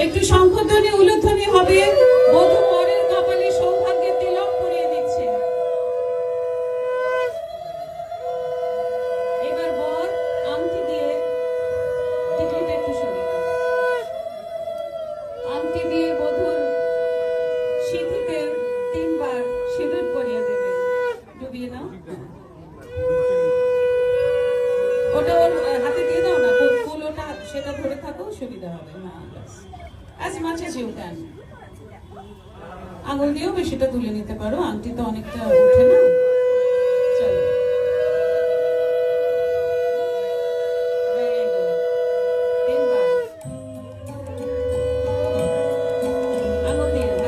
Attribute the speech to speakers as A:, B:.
A: একটু শঙ্খধ্বনি উলুধ্বনি হবে। বধূ বরের কপালে সৌভাগ্যের তিলক পরিয়ে দিচ্ছে। এবার বর আংটি দিয়ে টিকলিটা একটু সরিয়ে দাও। আংটি দিয়ে বধূর সিঁথিতে 3 বার সিঁদুর পরিয়ে দেবে। ডুবিয়ে নাও। ওটা ওর হাতে দিয়ে দাও না, ফুল ওটা সেটা ধরে থাকো, সুবিধা হবে। as much as you can আঙুল দিয়েও বেশিটা তুলে নিতে পারো, আংটি তো অনেকটা ওঠে না। চলো
B: হবে